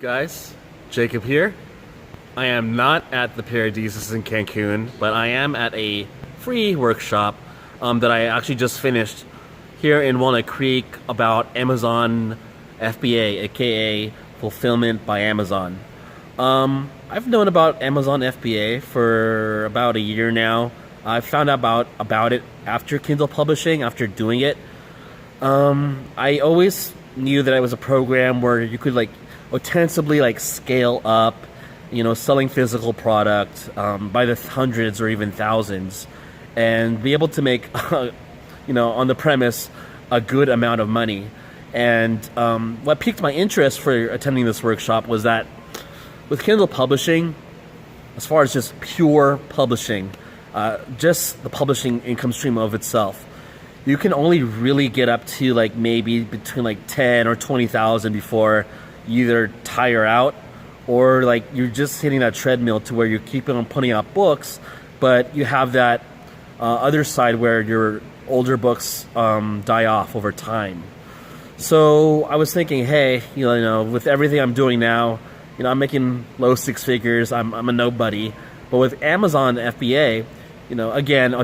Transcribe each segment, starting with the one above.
Guys? Jacob here. I am not at the Paradises in Cancun, but I am at a free workshop that I actually just finished here in Walnut Creek about Amazon FBA, aka Fulfillment by Amazon. I've known about Amazon FBA for about a year now. I found out about it after Kindle publishing, after doing it. I always knew that it was a program where you could ostensibly scale up, selling physical product by the hundreds or even thousands, and be able to make, on the premise, a good amount of money. And what piqued my interest for attending this workshop was that with Kindle publishing, as far as just pure publishing, just the publishing income stream of itself, you can only really get up to maybe between 10 or 20,000 before you either tire out or you're just hitting that treadmill to where you keep on putting out books, but you have that other side where your older books die off over time. So I was thinking, hey, with everything I'm doing now, I'm making low six figures. I'm a nobody. But with Amazon FBA, again,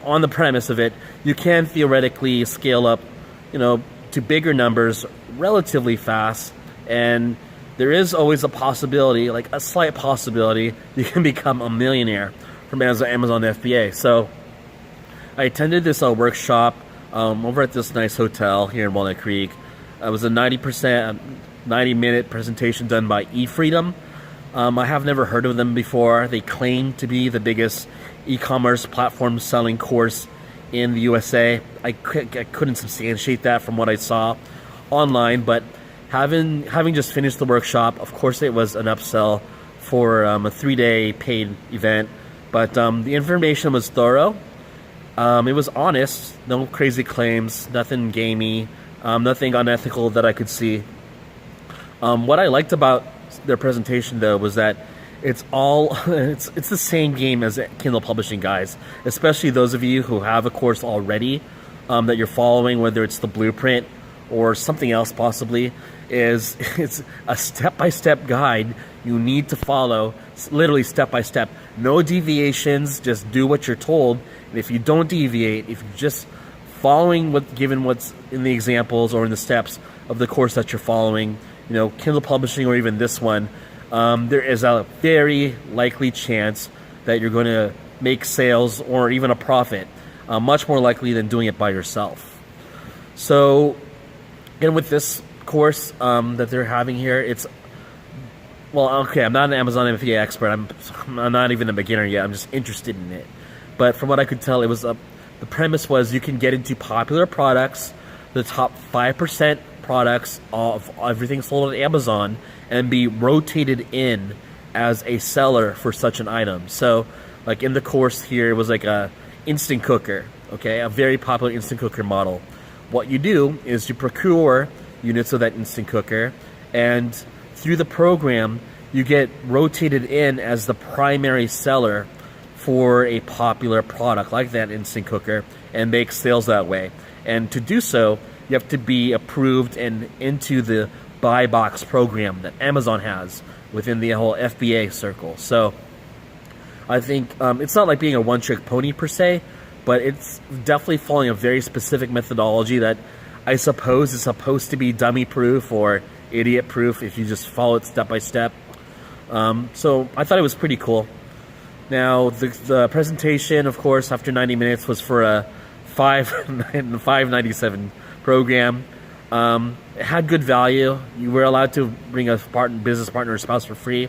on the premise of it, you can theoretically scale up, to bigger numbers relatively fast. And there is always a possibility, a slight possibility, you can become a millionaire from Amazon FBA. So I attended this workshop over at this nice hotel here in Walnut Creek. It was a 90-minute presentation done by eFreedom. I have never heard of them before. They claim to be the biggest e-commerce platform selling course in the USA. I couldn't substantiate that from what I saw online, but having just finished the workshop, of course it was an upsell for a 3-day paid event, but the information was thorough. It was honest, no crazy claims, nothing gamey, nothing unethical that I could see. What I liked about their presentation, though, was that it's the same game as Kindle publishing, guys. Especially those of you who have a course already that you're following, whether it's the blueprint or something else possibly. It's a step-by-step guide you need to follow, literally step-by-step. No deviations, just do what you're told. And if you don't deviate, if you're just following what's in the examples or in the steps of the course that you're following, Kindle publishing or even this one, there is a very likely chance that you're going to make sales or even a profit, much more likely than doing it by yourself. So, and with this course that they're having here, I'm not an Amazon FBA expert. I'm not even a beginner yet. I'm just interested in it. But from what I could tell, the premise was you can get into popular products, the top 5% products of everything sold on Amazon, and be rotated in as a seller for such an item. So, in the course here, it was a instant cooker, okay, a very popular instant cooker model. What you do is you procure units of that instant cooker, and through the program, you get rotated in as the primary seller for a popular product like that instant cooker and make sales that way. And to do so, you have to be approved and into the buy box program that Amazon has within the whole FBA circle. So I think it's not like being a one-trick pony per se, but it's definitely following a very specific methodology that I suppose is supposed to be dummy-proof or idiot-proof if you just follow it step by step. So I thought it was pretty cool. Now, the presentation, of course, after 90 minutes was for a $5.97 program. It had good value. You were allowed to bring a business partner or spouse for free.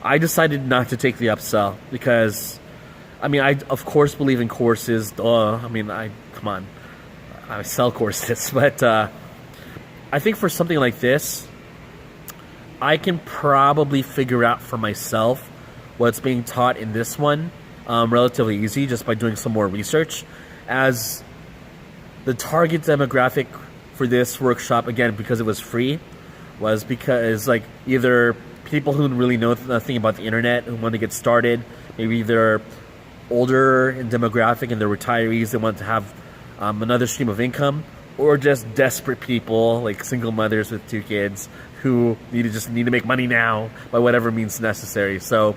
I decided not to take the upsell because, I of course believe in courses. I sell courses, but I think for something like this, I can probably figure out for myself what's being taught in this one relatively easy just by doing some more research, as the target demographic for this workshop, again, because it was free, was because either people who really know nothing about the internet who want to get started, maybe they're older in demographic and they're retirees, they want to have another stream of income, or just desperate people like single mothers with 2 kids who need to make money now by whatever means necessary. So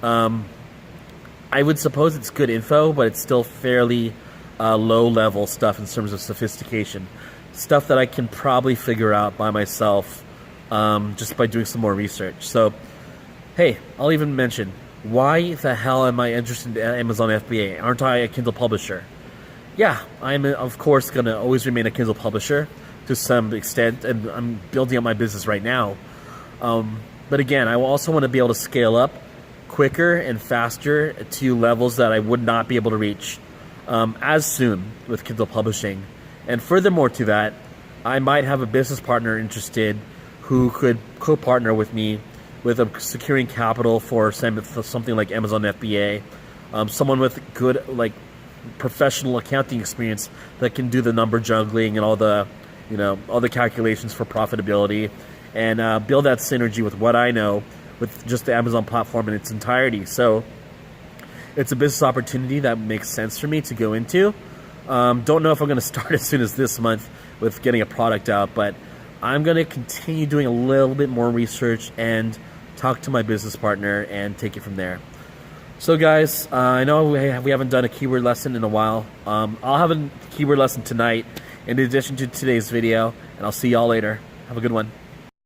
I would suppose it's good info, but it's still fairly low level stuff in terms of sophistication. Stuff that I can probably figure out by myself just by doing some more research. So, hey, I'll even mention, why the hell am I interested in Amazon FBA? Aren't I a Kindle publisher? Yeah, I'm of course going to always remain a Kindle publisher to some extent, and I'm building up my business right now. But again, I also want to be able to scale up quicker and faster to levels that I would not be able to reach as soon with Kindle publishing. And furthermore to that, I might have a business partner interested who could co-partner with me with securing capital for something like Amazon FBA, someone with good professional accounting experience that can do the number juggling and all the calculations for profitability, and build that synergy with what I know with just the Amazon platform in its entirety. So it's a business opportunity that makes sense for me to go into. Don't know if I'm going to start as soon as this month with getting a product out, but I'm going to continue doing a little bit more research and talk to my business partner and take it from there. So guys, I know we haven't done a keyword lesson in a while. I'll have a keyword lesson tonight in addition to today's video, and I'll see y'all later. Have a good one.